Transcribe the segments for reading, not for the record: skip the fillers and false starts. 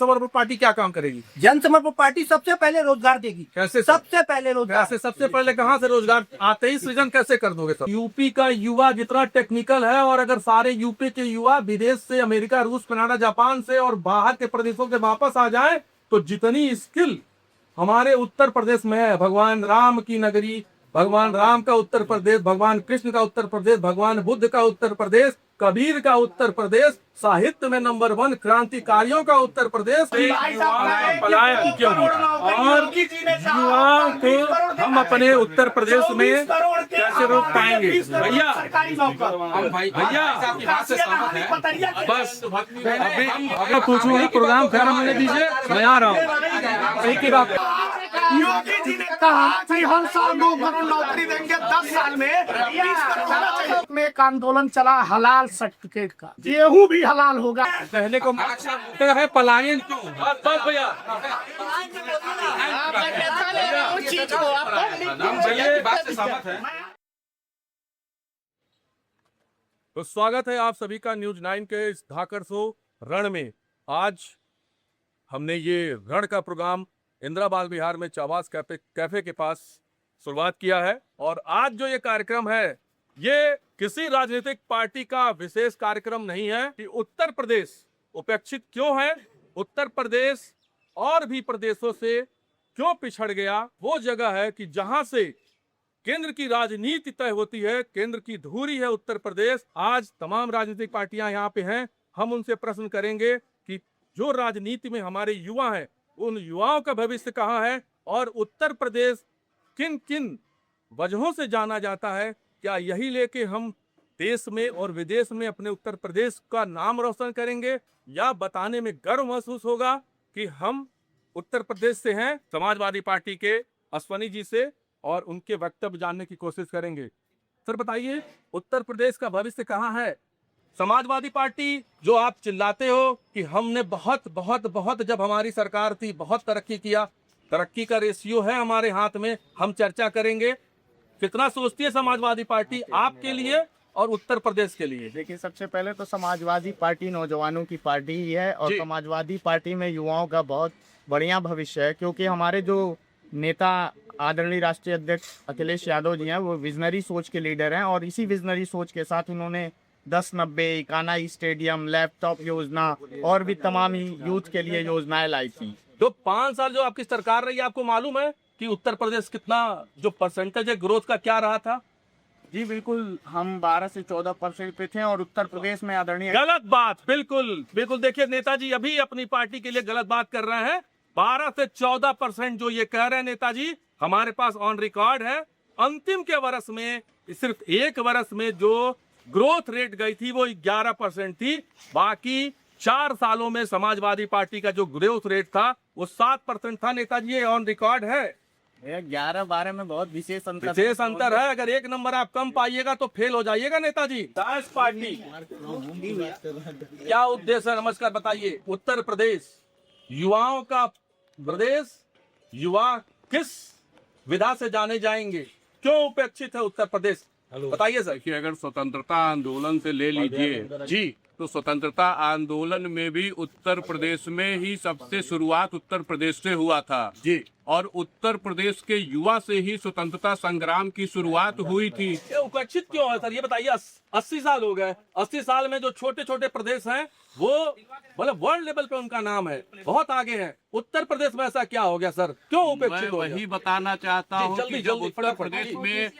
समर्पण पार्टी क्या काम करेगी? जन समर्पण पार्टी सबसे पहले रोजगार देगी। कैसे? सबसे पहले रोजगार। कैसे? सबसे पहले कहाँ से रोजगार आते ही सृजन कैसे कर दोगे सर? यूपी का युवा जितना टेक्निकल है, और अगर सारे यूपी के युवा विदेश से, अमेरिका, रूस, कनाडा, जापान से और बाहर के प्रदेशों से वापस आ जाए, तो जितनी स्किल हमारे उत्तर प्रदेश में है, भगवान राम की नगरी, भगवान राम का उत्तर प्रदेश, भगवान कृष्ण का उत्तर प्रदेश, भगवान बुद्ध का उत्तर प्रदेश, कबीर का उत्तर प्रदेश, साहित्य में नंबर 1 क्रांतिकारियों का उत्तर प्रदेश, पलायन क्यों नहीं? और युवाओं को हम अपने उत्तर प्रदेश में कैसे रोक पाएंगे? भैया बस अभी पूछूंगी, प्रोग्राम खत्म होने दीजिए, मैं आ रहा हूँ। एक ही बात, योगी जी ने कहा कि हर साल 2 करोड़ नौकरी देंगे, 10 साल में 20 करोड़। में एक आंदोलन चला हलाल सर्टिफिकेट का, गेहूं भी हलाल होगा। पहले को है पलायन क्यों? बस भैया तो स्वागत है आप सभी का न्यूज 9 के इस धाकर शो रण में। आज हमने ये रण का प्रोग्राम इंदिरा बाल विहार में चावास कैफे के पास शुरुआत किया है, और आज जो ये कार्यक्रम है ये किसी राजनीतिक पार्टी का विशेष कार्यक्रम नहीं है कि उत्तर प्रदेश उपेक्षित क्यों है, उत्तर प्रदेश और भी प्रदेशों से क्यों पिछड़ गया। वो जगह है कि जहां से केंद्र की राजनीति तय होती है, केंद्र की धुरी है उत्तर प्रदेश। आज तमाम राजनीतिक पार्टियां यहाँ पे हैं, हम उनसे प्रश्न करेंगे कि जो राजनीति में हमारे युवा हैं, उन युवाओं का भविष्य कहाँ है, और उत्तर प्रदेश किन किन वजहों से जाना जाता है। क्या यही लेके हम देश में और विदेश में अपने उत्तर प्रदेश का नाम रोशन करेंगे, या बताने में गर्व महसूस होगा कि हम उत्तर प्रदेश से हैं? समाजवादी पार्टी के अश्वनी जी से और उनके वक्तव्य जानने की कोशिश करेंगे। सर बताइए, उत्तर प्रदेश का भविष्य कहाँ है? समाजवादी पार्टी जो आप चिल्लाते हो कि हमने बहुत बहुत बहुत, जब हमारी सरकार थी बहुत तरक्की किया, तरक्की का रेशियो है हमारे हाथ में, हम चर्चा करेंगे। कितना सोचती है समाजवादी पार्टी आपके लिए और उत्तर प्रदेश के लिए? देखिए, सबसे पहले तो समाजवादी पार्टी नौजवानों की पार्टी ही है, और समाजवादी पार्टी में युवाओं का बहुत बढ़िया भविष्य है, क्योंकि हमारे जो नेता आदरणीय राष्ट्रीय अध्यक्ष अखिलेश यादव जी हैं, वो विजनरी सोच के लीडर हैं, और इसी विजनरी सोच के साथ उन्होंने 1090, इकाना स्टेडियम, लैपटॉप योजना और भी तमाम यूथ के लिए योजनाएं लाई थी। तो 5 साल जो आपकी सरकार रही, आपको मालूम है कि उत्तर प्रदेश कितना जो परसेंटेज है ग्रोथ का क्या रहा था? जी बिल्कुल, हम 12 से 14% पे थे, और उत्तर प्रदेश में आदरणीय गलत बात, बिल्कुल बिल्कुल। देखिए नेताजी अभी अपनी पार्टी के लिए गलत बात कर रहे हैं। 12 से 14% जो ये कह रहे हैं नेताजी, हमारे पास ऑन रिकॉर्ड है। अंतिम के वर्ष में, सिर्फ एक वर्ष में जो ग्रोथ रेट गई थी वो 11% थी। बाकी 4 सालों में समाजवादी पार्टी का जो ग्रोथ रेट था वो 7% था। नेताजी ये ऑन रिकॉर्ड है। 11-12 में बहुत विशेष अंतर है। अगर 1 नंबर आप कम पाइएगा तो फेल हो जाइएगा नेताजी। दास पार्टी क्या उद्देश्य है? नमस्कार, बताइए। उत्तर प्रदेश युवाओं का प्रदेश, युवा किस विधा से जाने जाएंगे, क्यों उपेक्षित है उत्तर प्रदेश? बताइए सर। कि अगर स्वतंत्रता आंदोलन से ले लीजिए जी, तो स्वतंत्रता आंदोलन में भी उत्तर प्रदेश में ही सबसे शुरुआत उत्तर प्रदेश से हुआ था जी, और उत्तर प्रदेश के युवा से ही स्वतंत्रता संग्राम की शुरुआत हुई थी। ये उपेक्षित क्यों है सर, ये बताइए। 80 साल हो गए, 80 साल में जो छोटे छोटे प्रदेश हैं वो मतलब वर्ल्ड लेवल पे उनका नाम है, बहुत आगे है। उत्तर प्रदेश में ऐसा क्या हो गया सर, क्यों उपेक्षित हो गया? वही बताना चाहता हूँ कि जब उत्तर प्रदेश में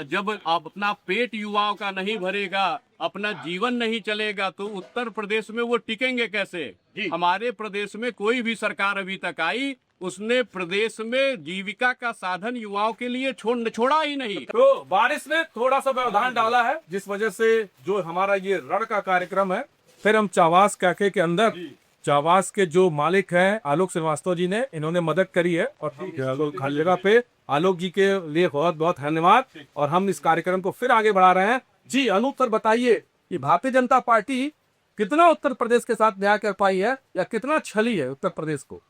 जब अपना पेट युवाओं का नहीं भरेगा, अपना जीवन नहीं चलेगा, तो उत्तर प्रदेश में वो टिकेंगे कैसे? हमारे प्रदेश में कोई भी सरकार अभी तक आई, उसने प्रदेश में जीविका का साधन युवाओं के लिए छोड़ा ही नहीं। तो बारिश ने थोड़ा सा व्यवधान डाला है, जिस वजह से जो हमारा ये रण का कार्यक्रम है। फिर हम चावास कैफे के अंदर, चावास के जो मालिक हैं आलोक श्रीवास्तव जी ने, इन्होंने मदद करी है, और हर जगह पे आलोक जी के लिए बहुत बहुत धन्यवाद। और हम इस कार्यक्रम को फिर आगे बढ़ा रहे हैं। जी अनूप सर बताइए कि भारतीय जनता पार्टी कितना उत्तर प्रदेश के साथ न्याय कर पाई है, या कितना छली है उत्तर प्रदेश को?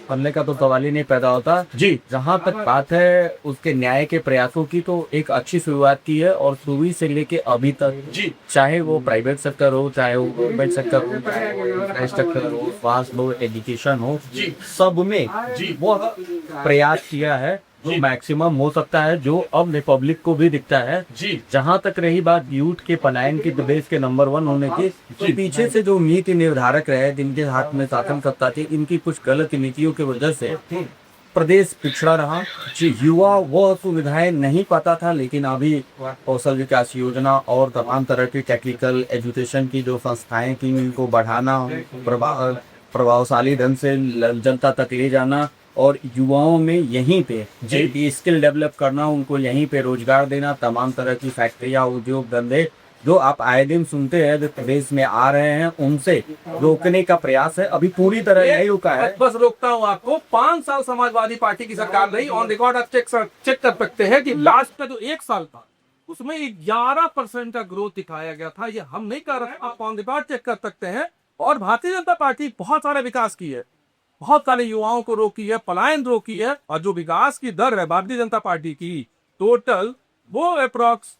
बनने का तो सवाल ही नहीं पैदा होता। जी जहाँ तक बात है उसके न्याय के प्रयासों की, तो एक अच्छी शुरुआत की है और शुरू से लेके अभी तक जी चाहे वो प्राइवेट सेक्टर हो, चाहे वो गवर्नमेंट सेक्टर हो, चाहे वो इंफ्रास्ट्रक्चर हो, स्वास्थ्य हो, एजुकेशन हो, जी सब में जी वो प्रयास किया है जो मैक्सिमम हो सकता है, जो अब रिपब्लिक को भी दिखता है। जी जहां तक रही बात यूथ के पलायन की, देश के नंबर 1 होने की, तो पीछे से जो नीति निर्धारक रहे, जिनके हाथ में शासन सत्ता थी, इनकी कुछ गलत नीतियों की वजह से प्रदेश पिछड़ा रहा। युवा वो सुविधाएं नहीं पाता था, लेकिन अभी कौशल विकास योजना और तमाम तरह की टेक्निकल एजुकेशन की जो संस्थाएं थी, इनको बढ़ाना, प्रभावशाली ढंग से जनता तक ले जाना और युवाओं में यहीं पे स्किल डेवलप करना, उनको यहीं पे रोजगार देना, तमाम तरह की फैक्ट्रियां, उद्योग धंधे जो आप आए दिन सुनते हैं जो प्रदेश में आ रहे हैं, उनसे रोकने का प्रयास है। अभी पूरी तरह नहीं रुका है। बस रोकता हूँ आपको। 5 साल समाजवादी पार्टी की सरकार रही, ऑन रिकॉर्ड आप चेक कर सकते हैं कि लास्ट का जो 1 साल था उसमें 11% का ग्रोथ दिखाया गया था। ये हम नहीं कर रहे, आप ऑन रिकॉर्ड चेक कर सकते हैं। और भारतीय जनता पार्टी बहुत सारे विकास की है, बहुत सारे युवाओं को रोकी है, पलायन रोकी है। और जो विकास की दर है भारतीय जनता पार्टी की टोटल, वो अप्रोक्स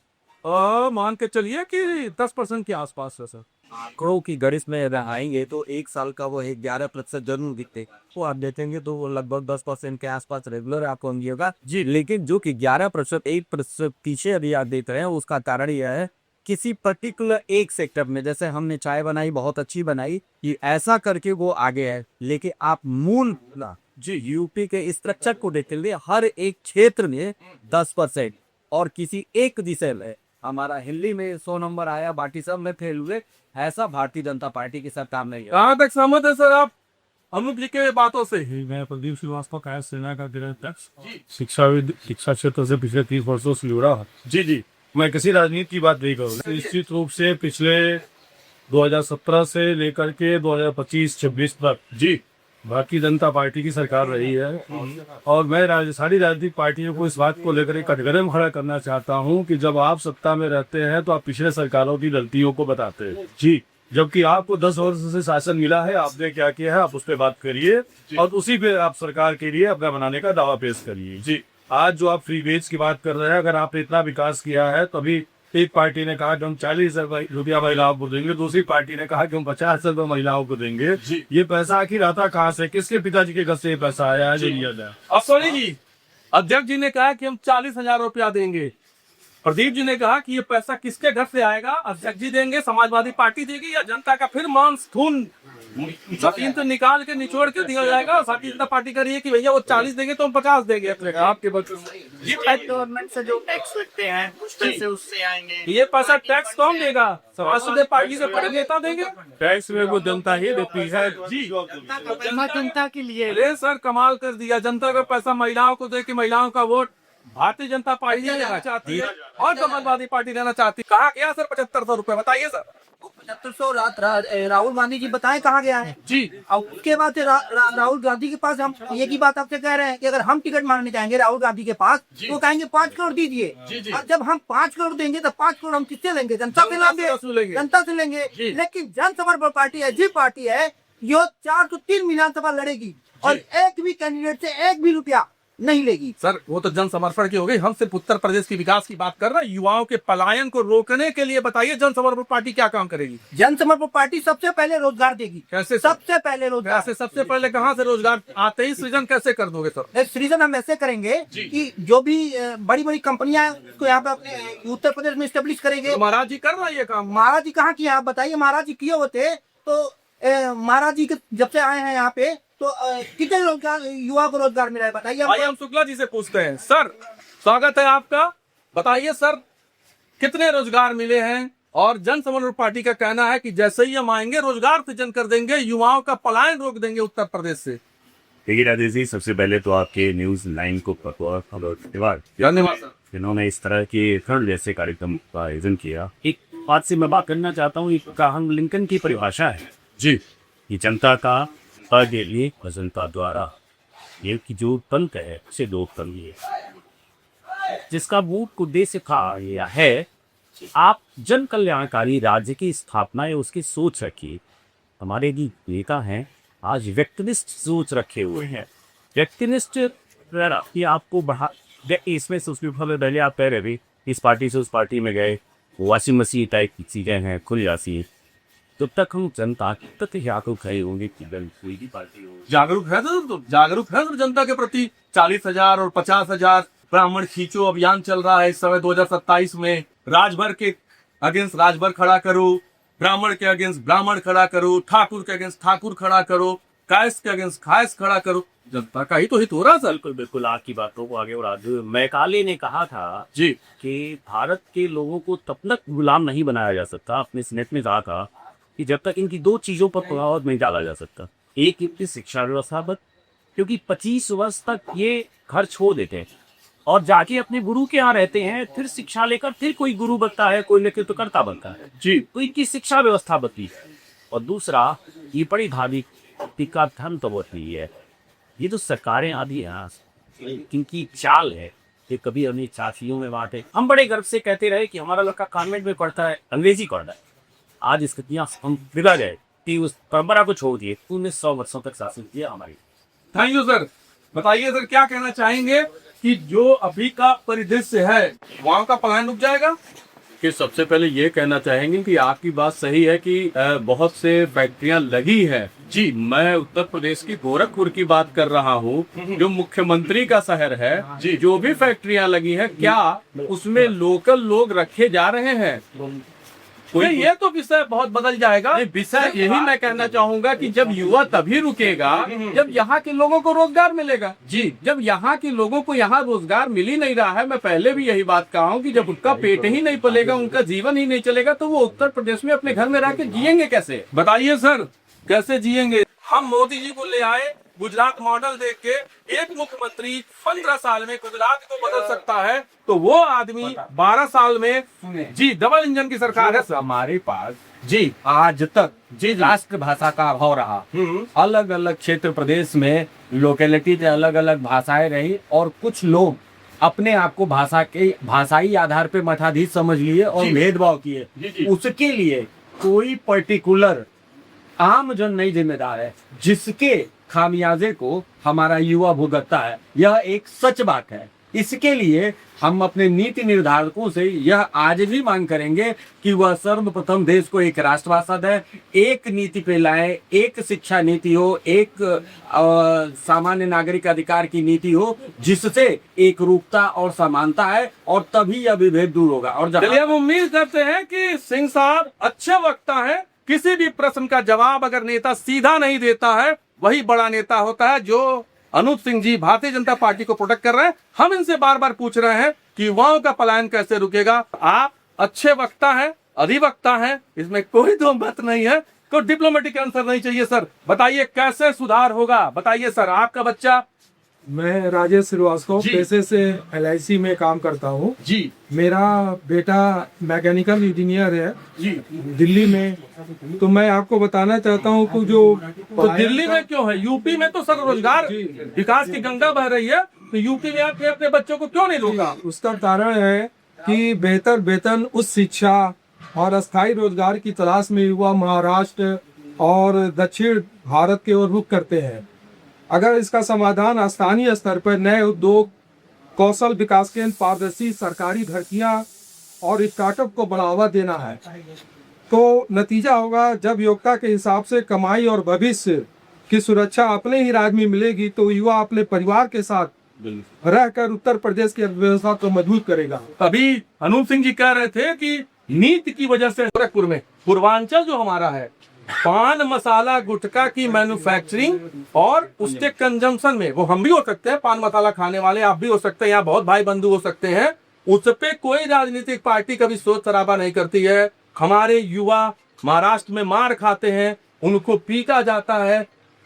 मान के चलिए कि 10% के आसपास है सर। आंकड़ों की गणित में अगर आएंगे तो 1 साल का वो 11% जरूर दिखते, तो आप देखेंगे तो वो लगभग 10% के आसपास रेगुलर आपको मिलेगा जी। लेकिन जो कि 11%, 1% पीछे अभी आप देख रहे हैं, उसका कारण यह है किसी पर्टिकुलर एक सेक्टर में, जैसे हमने चाय बनाई, बहुत अच्छी बनाई, कि ऐसा करके वो आगे है। लेकिन आप मूल जी यूपी के स्ट्रक्चर को देखेंगे, हर एक क्षेत्र में 10% और किसी एक विषय में हमारा हिंदी में 100 नंबर आया, बाकी सब में फेल हुए। ऐसा भारतीय जनता पार्टी की सरकार नहीं है। कहाँ तक सहमत है सर आप अनूप जी के बातों से? मैं प्रदीप श्रीवास्तव, कायस्थ सेना का अध्यक्ष, शिक्षा क्षेत्र से पिछले 30 वर्षों से जुड़ा हूं। जी जी मैं किसी राजनीति की बात नहीं करूँगा। निश्चित रूप से पिछले 2017 से लेकर के 2025-26 तक जी भारतीय जनता पार्टी की सरकार रही है और मैं सारी राजनीतिक पार्टियों को इस बात को लेकर एक कटघरे में खड़ा करना चाहता हूं कि जब आप सत्ता में रहते हैं तो आप पिछले सरकारों की गलतियों को बताते हैं जी, जबकि आपको 10 वर्ष से शासन मिला है, आपने क्या किया है आप उस पर बात करिए और उसी पे आप सरकार के लिए अपना बनाने का दावा पेश करिए जी। आज जो आप फ्री वेज की बात कर रहे हैं, अगर आपने इतना विकास किया है तो अभी एक पार्टी ने कहा कि हम 40,000 रुपया महिलाओं को देंगे, दूसरी पार्टी ने कहा कि हम 50,000 रुपये महिलाओं को देंगे। ये पैसा आखिर आता कहाँ से, किसके पिताजी के घर से ये पैसा आया है जो लिया जाए? अफसोनी जी, अध्यक्ष जी ने कहा कि हम 40,000 रुपया देंगे। प्रदीप जी ने कहा कि ये पैसा किसके घर से आएगा? अध्यक्ष जी देंगे, समाजवादी पार्टी देगी, या जनता का फिर मांस खून जमीन से निकाल के निचोड़ के दिया जाएगा? भारतीय जनता पार्टी कर रही है कि भैया वो 40 देंगे तो हम 50 देंगे अपने आपके बच्चों ये गवर्नमेंट से जो टैक्स लगते हैं उससे उससे आएंगे। ये पैसा टैक्स कौन देगा? समाजवादी पार्टी से बड़े नेता देंगे। टैक्स में वो जनता ही देती है जी, जनता के लिए। अरे सर कमाल कर दिया, जनता का पैसा महिलाओं को दे के महिलाओं का वोट भारतीय जनता पार्टी लेना चाहती है और समाजवादी पार्टी लेना चाहती है। कहाँ गया सर 7500 रुपए? बताइए सर। 7500 राहुल गांधी जी बताएं कहाँ गया है जी। और उसके बाद से राहुल गांधी के पास हम ये की बात आपसे कह रहे हैं कि अगर हम टिकट मांगने जाएंगे राहुल गांधी के पास तो कहेंगे 5 करोड़ दीजिए। और जब हम 5 करोड़ देंगे तो 5 करोड़ हम किससे लेंगे? जनता से लेंगे, जनता से लेंगे। लेकिन जन समर्पण पार्टी ऐसी पार्टी है जो 403 विधानसभा लड़ेगी और एक भी कैंडिडेट से 1 भी रुपया नहीं लेगी। सर वो तो जन समर्पण की हो गई, हम सिर्फ उत्तर प्रदेश की विकास की बात कर रहे हैं। युवाओं के पलायन को रोकने के लिए बताइए जन समर्पण पार्टी क्या काम करेगी? जन समर्पण पार्टी सबसे पहले रोजगार देगी। कैसे? सबसे पहले रोजगार। कैसे? सबसे पहले कहाँ से रोजगार आते ही सृजन कैसे कर दोगे सर? सृजन हम ऐसे करेंगे कि जो भी बड़ी बड़ी कंपनियां को यहाँ पे अपने उत्तर प्रदेश में स्टेब्लिश करेंगे। तो महाराज जी कर रहा है ये काम? महाराज जी कहाँ किया आप बताइए? महाराज जी किए होते तो महाराज जी जब से आए हैं यहाँ पे तो कितने रोजगार युवा को रोजगार मिला है बताइए? आइए हम शुक्ला जी से पूछते हैं। सर स्वागत है आपका, बताइए सर कितने रोजगार मिले हैं? और जन समर्पण पार्टी का कहना है कि जैसे ही हम आएंगे रोजगार सृजन कर देंगे, युवाओं का पलायन रोक देंगे उत्तर प्रदेश से। देखिए राजेश जी, सबसे पहले तो आपके न्यूज लाइन को धन्यवाद। धन्यवाद सर। जिन्होंने इस तरह के ऋण जैसे कार्यक्रम का आयोजन किया। एक बात से मैं बात करना चाहता हूँ, अब्राहम लिंकन की परिभाषा है जी, ये जनता का के लिए जनता द्वारा, ये की जो तंत्र है उसे लोकतंत्र है, जिसका मूल उद्देश्य कहा गया है कि आप जन कल्याणकारी राज्य की स्थापना है उसकी सोच रखिए। हमारे जो नेता हैं आज व्यक्तिनिष्ठ सोच रखे हुए हैं, व्यक्तिनिष्ठ कि आपको बढ़ा इसमें से उसमें पहले आप कह रहे थे इस पार्टी से उस पार्टी में गए, वॉशिंग मशीन टाइप की चीज़ें हैं खुल जाती हैं। तब तक हम जनता तक जागरूक खड़े होंगे कि कोई भी पार्टी हो जागरूक है तो जागरूक है तो जनता के प्रति 40,000 और 50,000 ब्राह्मण खींचो अभियान चल रहा है इस समय 2027 में। राजभर के अगेंस्ट राजभर खड़ा करो, ब्राह्मण के अगेंस्ट ब्राह्मण खड़ा करो, ठाकुर के अगेंस्ट ठाकुर खड़ा करो, कायस के अगेंस्ट कायस खड़ा करो। जनता का ही तो हित हो रहा सर। बिल्कुल बिल्कुल आपकी बातों को आगे बढ़ा दो। मैकाले ने कहा था जी कि भारत के लोगों को तब तक गुलाम नहीं बनाया जा सकता, अपने सीनेट में कहा था कि जब तक इनकी दो चीजों पर प्रभाव नहीं डाला जा सकता। एक इनकी शिक्षा व्यवस्था पर, क्योंकि 25 वर्ष तक ये घर छोड़ देते हैं और जाके अपने गुरु के यहाँ रहते हैं, फिर शिक्षा लेकर फिर कोई गुरु बनता है, कोई नेतृत्वकर्ता बनता है जी। तो इनकी शिक्षा व्यवस्था बदली। और दूसरा ये बड़ी भावी का धन तो बदली है। ये तो सरकारें आदि हैं इनकी चाल है कि कभी अपनी चाचियों में बांटे। हम बड़े गर्व से कहते रहे कि हमारा लड़का कॉन्वेंट में पढ़ता है, अंग्रेजी पढ़ रहा है। आज इस हम बिगड़ गए कि उस परंपरा को छोड़ दिए। 1900 वर्षों तक शासन किया हमारी। Thank you sir. बताइए सर क्या कहना चाहेंगे कि जो अभी का परिदृश्य है वहाँ का पलायन रुक जाएगा? कि सबसे पहले ये कहना चाहेंगे कि आपकी बात सही है कि बहुत से फैक्ट्रियां लगी है जी। मैं उत्तर प्रदेश की गोरखपुर की बात कर रहा हूँ जो मुख्यमंत्री का शहर है जी। जो भी फैक्ट्रियां लगी है क्या उसमें लोकल लोग रखे जा रहे हैं? ये तो विषय बहुत बदल जाएगा। विषय यही मैं कहना चाहूंगा कि जब युवा तभी रुकेगा जब यहाँ के लोगों को रोजगार मिलेगा जी। जब यहाँ के लोगों को यहाँ रोजगार मिल ही नहीं रहा है, मैं पहले भी यही बात कहा हूँ कि जब उनका पेट ही नहीं पलेगा, उनका जीवन ही नहीं चलेगा तो वो उत्तर प्रदेश में अपने घर में रह के जियेंगे कैसे? बताइए सर कैसे जिएंगे? हम मोदी जी को ले आए गुजरात मॉडल देख के। एक मुख्यमंत्री 15 साल में गुजरात को बदल सकता है तो वो आदमी 12 साल में जी डबल इंजन की सरकार है। हमारे पास जी आज तक जी राष्ट्रभाषा का अभाव रहा। अलग अलग क्षेत्र प्रदेश में लोकेलिटी में अलग अलग भाषाएं रही और कुछ लोग अपने आप को भाषा के भाषाई आधार पे मठाधीश समझ लिए और भेदभाव किए। उसके लिए कोई पर्टिकुलर आम जन नहीं जिम्मेदार है जिसके खामियाजे को हमारा युवा भुगतता है। यह एक सच बात है। इसके लिए हम अपने नीति निर्धारकों से यह आज भी मांग करेंगे कि वह सर्वप्रथम देश को एक राष्ट्रभाषा दें, एक नीति पे लाए, एक शिक्षा नीति हो, एक सामान्य नागरिक अधिकार की नीति हो जिससे एक रूपता और समानता है और तभी यह विभेद दूर होगा। और चलिए हम उम्मीद करते हैं कि सिंह साहब अच्छे वक्ता है। किसी भी प्रश्न का जवाब अगर नेता सीधा नहीं देता है वही बड़ा नेता होता है। जो अनूप सिंह जी भारतीय जनता पार्टी को प्रोटेक्ट कर रहे हैं, हम इनसे बार बार पूछ रहे हैं कि युवाओं का पलायन कैसे रुकेगा। आप अच्छे वक्ता हैं, अधिवक्ता हैं, इसमें कोई दो मत नहीं है। कोई डिप्लोमेटिक आंसर नहीं चाहिए सर। बताइए कैसे सुधार होगा? बताइए सर। आपका बच्चा? मैं राजेश श्रीवास्तव पेशे से LIC में काम करता हूँ जी। मेरा बेटा मैकेनिकल इंजीनियर है जी दिल्ली में। तो मैं आपको बताना चाहता हूँ कि जो तो दिल्ली में क्यों है? यूपी में तो सर रोजगार विकास की गंगा बह रही है, तो यूपी में आपने अपने बच्चों को क्यों नहीं रोका? उसका कारण है कि बेहतर वेतन, उच्च शिक्षा और अस्थायी रोजगार की तलाश में युवा महाराष्ट्र और दक्षिण भारत की ओर रुख करते हैं। अगर इसका समाधान स्थानीय स्तर पर नए उद्योग, कौशल विकास केंद्र, पारदर्शी सरकारी भर्तियां और स्टार्टअप को बढ़ावा देना है तो नतीजा होगा जब योग्यता के हिसाब से कमाई और भविष्य की सुरक्षा अपने ही राज्य में मिलेगी तो युवा अपने परिवार के साथ रहकर उत्तर प्रदेश की अर्थव्यवस्था को मजबूत करेगा। अभी अनूप सिंह जी कह रहे थे कि नीति की वजह से गोरखपुर में, पूर्वांचल जो हमारा है, पान मसाला गुटखा की मैन्युफैक्चरिंग और उसके कंजम्पशन में, वो हम भी हो सकते हैं, पान मसाला खाने वाले आप भी हो सकते हैं, यहाँ बहुत भाई बंधु हो सकते हैं, उस पे कोई राजनीतिक पार्टी कभी सोच शराबा नहीं करती है। हमारे युवा महाराष्ट्र में मार खाते हैं, उनको पीटा जाता है,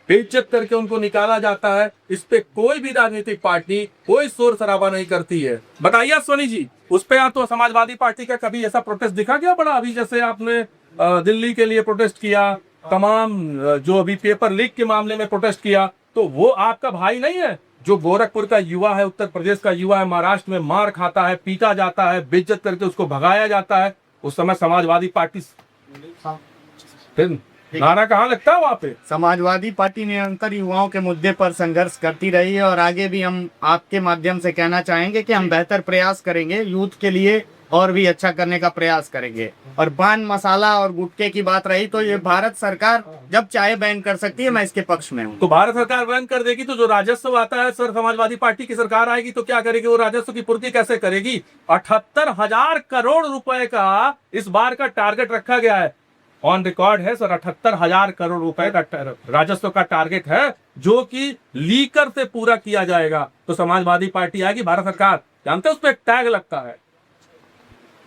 बेइज्जत करके उनको निकाला जाता है। इस पे कोई भी राजनीतिक पार्टी कोई शोर शराबा नहीं करती है। बताइए सोनी जी, उस पे या तो समाजवादी पार्टी का कभी ऐसा प्रोटेस्ट दिखा गया बड़ा? अभी जैसे आपने दिल्ली के लिए प्रोटेस्ट किया, तमाम जो अभी पेपर लीक के मामले में प्रोटेस्ट किया, तो वो आपका भाई नहीं है? जो गोरखपुर का युवा है, उत्तर प्रदेश का युवा है, महाराष्ट्र में मार खाता है, पीटा जाता है, बेइज्जत करके उसको भगाया जाता है, उस समय समाजवादी पार्टी नारा कहाँ लगता है वहाँ पे? समाजवादी पार्टी निरंतर युवाओं के मुद्दे पर संघर्ष करती रही है और आगे भी हम आपके माध्यम से कहना चाहेंगे कि हम बेहतर प्रयास करेंगे, यूथ के लिए और भी अच्छा करने का प्रयास करेंगे। और पान मसाला और गुटखे की बात रही तो ये भारत सरकार जब चाहे बैन कर सकती है, मैं इसके पक्ष में हूँ। तो भारत सरकार बैन कर देगी तो जो राजस्व आता है सर, समाजवादी पार्टी की सरकार आएगी तो क्या करेगी? वो राजस्व की पूर्ति कैसे करेगी? 78,000 करोड़ रुपए का इस बार का टारगेट रखा गया है। ऑन रिकॉर्ड है सर, 78,000 करोड़ रुपए का राजस्व का टारगेट है, जो कि लीकर से पूरा किया जाएगा। तो समाजवादी पार्टी आएगी, भारत सरकार, जानते हैं उस पर एक टैग लगता है,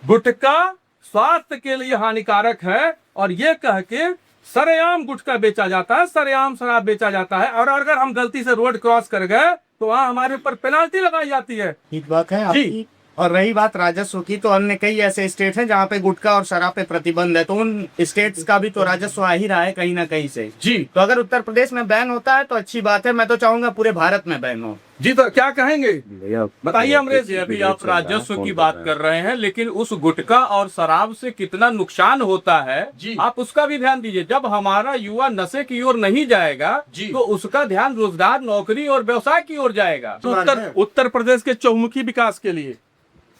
गुटखा स्वास्थ्य के लिए हानिकारक है, और ये कह के सरेआम गुटखा बेचा जाता है, सरेआम शराब बेचा जाता है। और अगर हम गलती से रोड क्रॉस कर गए तो वहां हमारे ऊपर पेनाल्टी लगाई जाती है। ठीक बात है आपकी। और रही बात राजस्व की, तो अन्य कई ऐसे स्टेट हैं जहाँ पे गुटखा और शराब पे प्रतिबंध है, तो उन स्टेट्स का भी तो राजस्व आ ही रहा है कहीं ना कहीं से। जी, तो अगर उत्तर प्रदेश में बैन होता है तो अच्छी बात है, मैं तो चाहूंगा पूरे भारत में बैन हो। जी तो क्या कहेंगे, बताइए अमरेश जी। अभी आप राजस्व की बात कर रहे हैं, लेकिन उस गुटखा और शराब से कितना नुकसान होता है आप उसका भी ध्यान दीजिए। जब हमारा युवा नशे की ओर नहीं जाएगा तो उसका ध्यान रोजगार, नौकरी और व्यवसाय की ओर जाएगा। उत्तर प्रदेश के चौमुखी विकास के लिए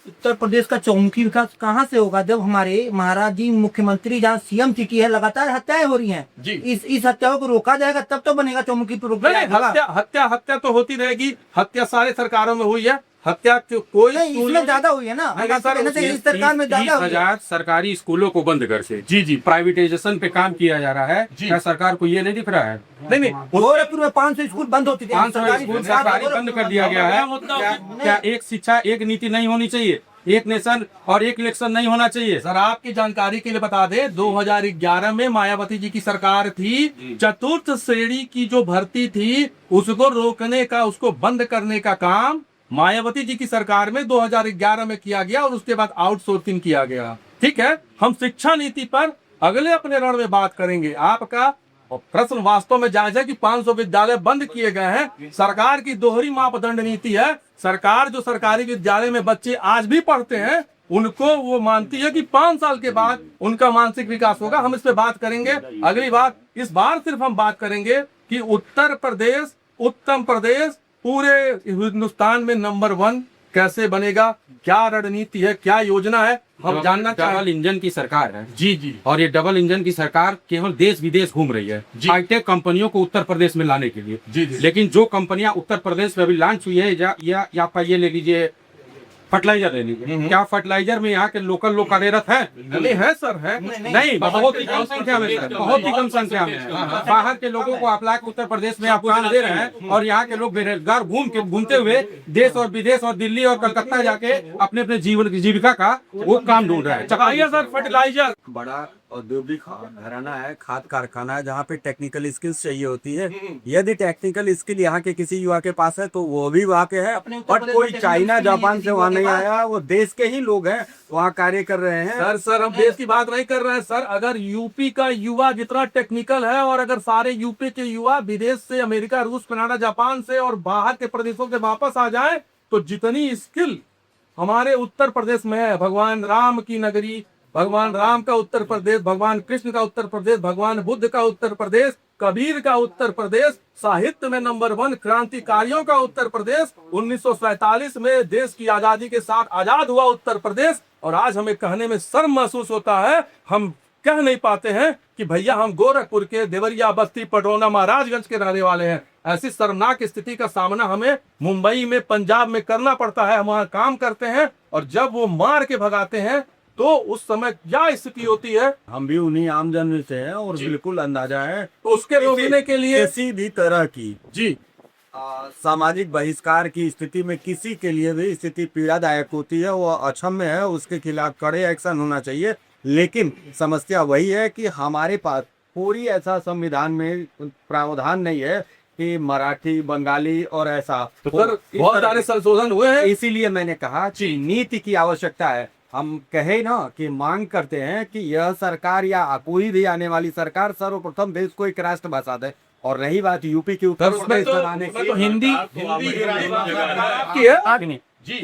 उत्तर प्रदेश का चौमुखी विकास कहाँ से होगा जब हमारे महाराज जी मुख्यमंत्री जहाँ सीएम सिटी है लगातार हत्याएं हो रही हैं। जी, इस हत्याओं को रोका जाएगा तब तो बनेगा चौमुखी हत्या तो होती रहेगी। हत्या सारे सरकारों में हुई है, हत्या कोई नहीं, इसमें ज्यादा हुई है ना। इस सरकार में ज्यादा हुई है। सरकारी स्कूलों को बंद कर से जी प्राइवेटाइजेशन पे काम किया जा रहा है। क्या सरकार को ये नहीं दिख रहा है? नहीं, गोरखपुर में 500 स्कूल बंद होती थी, 500 स्कूल सरकारी बंद कर दिया गया है। क्या एक शिक्षा, एक नीति नहीं होनी चाहिए? एक नेशन और एक इलेक्शन नहीं होना चाहिए? सर आपकी जानकारी के लिए बता दे, 2011 में मायावती जी की सरकार थी, चतुर्थ श्रेणी की जो भर्ती थी उसको रोकने का, उसको बंद करने का काम मायावती जी की सरकार में 2011 में किया गया, और उसके बाद आउटसोर्सिंग किया गया। ठीक है, हम शिक्षा नीति पर अगले अपने रण में बात करेंगे। आपका प्रश्न वास्तव में जायज है कि 500 विद्यालय बंद किए गए हैं। सरकार की दोहरी मापदंड नीति है। सरकार जो सरकारी विद्यालय में बच्चे आज भी पढ़ते हैं उनको वो मानती है कि 5 साल के बाद उनका मानसिक विकास होगा। हम इस पे बात करेंगे। अगली बात, इस बार सिर्फ हम बात करेंगे कि उत्तर प्रदेश, उत्तम प्रदेश पूरे हिंदुस्तान में नंबर 1 कैसे बनेगा, क्या रणनीति है, क्या योजना है, हम जानना चाहेंगे। डबल इंजन की सरकार है। जी, और ये डबल इंजन की सरकार केवल देश विदेश घूम रही है हाईटेक कंपनियों को उत्तर प्रदेश में लाने के लिए। जी। लेकिन जो कंपनियां उत्तर प्रदेश में अभी लॉन्च हुई है, या ये ले लीजिए फर्टिलाइजर ले लीजिए, क्या फर्टिलाइजर में यहाँ के लोकल लोग कार्यरत है? नहीं है सर, है नहीं, बहुत ही कम संख्या में सर, बहुत ही कम संख्या में। बाहर के लोगों को आप लाके उत्तर प्रदेश में आप काम दे रहे हैं, और यहाँ के लोग बेरोजगार घूमते हुए देश और विदेश और दिल्ली और कलकत्ता जाके अपने अपने जीविका का वो काम ढूंढ रहे हैं। चकाइए सर फर्टिलाइजर। बड़ा औद्योगिक घराना है, खाद कारखाना है, जहाँ पे टेक्निकल स्किल्स चाहिए होती है। यदि टेक्निकल स्किल यहाँ के किसी युवा के पास है तो वो भी वहाँ के है, बट कोई चाइना जापान से वहाँ नहीं आया, वो देश के ही लोग हैं, वहाँ कार्य कर रहे हैं। सर हम देश की बात नहीं कर रहे हैं सर। अगर यूपी का युवा जितना टेक्निकल है, और अगर सारे यूपी के युवा विदेश से, अमेरिका, रूस, कनाडा, जापान से और बाहर के प्रदेशों से वापस आ जाए, तो जितनी स्किल हमारे उत्तर प्रदेश में है, भगवान राम की नगरी, भगवान राम का उत्तर प्रदेश, भगवान कृष्ण का उत्तर प्रदेश, भगवान बुद्ध का उत्तर प्रदेश, कबीर का उत्तर प्रदेश, साहित्य में नंबर 1, क्रांतिकारियों का उत्तर प्रदेश, 1947 में देश की आजादी के साथ आजाद हुआ उत्तर प्रदेश। और आज हमें कहने में शर्म महसूस होता है, हम कह नहीं पाते हैं कि भैया हम गोरखपुर के, देवरिया, बस्ती, पटौना, महाराजगंज के रहने वाले हैं। ऐसी शर्मनाक स्थिति का सामना हमें मुंबई में, पंजाब में करना पड़ता है। हम वहाँ काम करते हैं, और जब वो मार के भगाते हैं तो उस समय क्या स्थिति होती है। हम भी उन्हीं आम जन से हैं, और बिल्कुल अंदाजा है। तो उसके रोकने के लिए किसी भी तरह की सामाजिक बहिष्कार की स्थिति में किसी के लिए भी स्थिति पीड़ादायक होती है, वो अक्षम्य है, उसके खिलाफ कड़े एक्शन होना चाहिए। लेकिन समस्या वही है कि हमारे पास पूरी ऐसा संविधान में प्रावधान नहीं है कि मराठी, बंगाली और ऐसा। तो सर बहुत सारे संशोधन हुए हैं, इसीलिए मैंने कहा कि नीति की आवश्यकता है। हम कहे ना कि मांग करते हैं कि यह सरकार या कोई भी आने वाली सरकार सर्वप्रथम देश को एक राष्ट्र भाषा दे। और रही बात यूपी की उत्तर प्रदेश बनाने की, हिंदी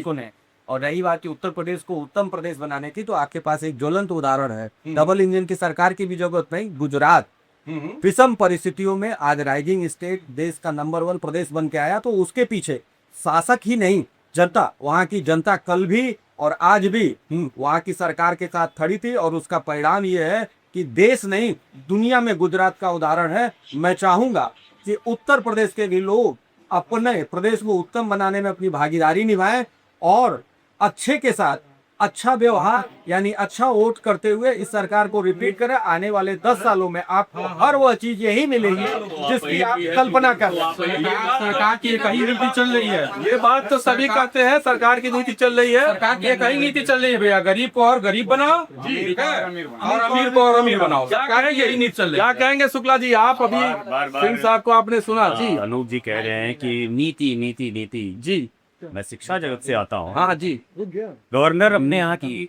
सुने, और रही बात की उत्तर प्रदेश को उत्तम प्रदेश बनाने की, तो आपके पास एक ज्वलंत उदाहरण है। डबल इंजन की सरकार की भी जरूरत नहीं, गुजरात विषम परिस्थितियों में आज राइजिंग स्टेट देश का नंबर 1 प्रदेश बन के आया, तो उसके पीछे शासक ही नहीं, जनता, वहाँ की जनता कल भी और आज भी वहाँ की सरकार के साथ खड़ी थी। और उसका परिणाम ये है कि देश नहीं दुनिया में गुजरात का उदाहरण है। मैं चाहूंगा कि उत्तर प्रदेश के भी लोग अपने प्रदेश को उत्तम बनाने में अपनी भागीदारी निभाएं और अच्छे के साथ अच्छा व्यवहार यानी अच्छा वोट करते हुए इस सरकार को रिपीट करें। आने वाले 10 सालों में आपको हर वह चीज यही मिलेगी जिसकी आप कल्पना कर रहे हैं। सरकार की एक ही नीति चल रही है, ये बात तो सभी कहते हैं, सरकार की नीति चल रही है, सरकार की एक ही नीति चल रही है भैया, गरीब को और गरीब बनाओ, ठीक है, और अमीर को और अमीर बनाओ, सरकार की यही नीति चल रही है। क्या कहेंगे शुक्ला जी, आप अभी सिंह साहब को आपने सुना जी, अनूप जी कह रहे हैं कि नीति नीति नीति। जी मैं शिक्षा जगत से आता हूँ। हाँ जी गवर्नर हमने यहाँ की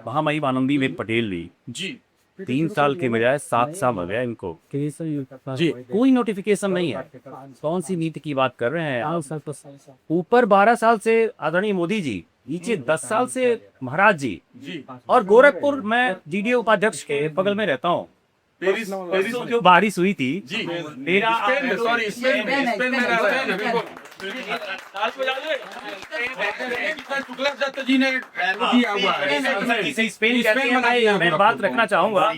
महामहिम आनंदीबेन पटेल ली जी 3 साल के बजाय 7 साल हो गया इनको जी, कोई नोटिफिकेशन नहीं है। कौन सी नीति की बात कर रहे हैं आप? ऊपर 12 साल से आदरणीय मोदी जी, नीचे 10 साल से महाराज जी। और गोरखपुर में जीडीओ उपाध्यक्ष के बगल में रहता हूँ। जो बारिश हुई थी मेरा मैं बात रखना चाहूंगा।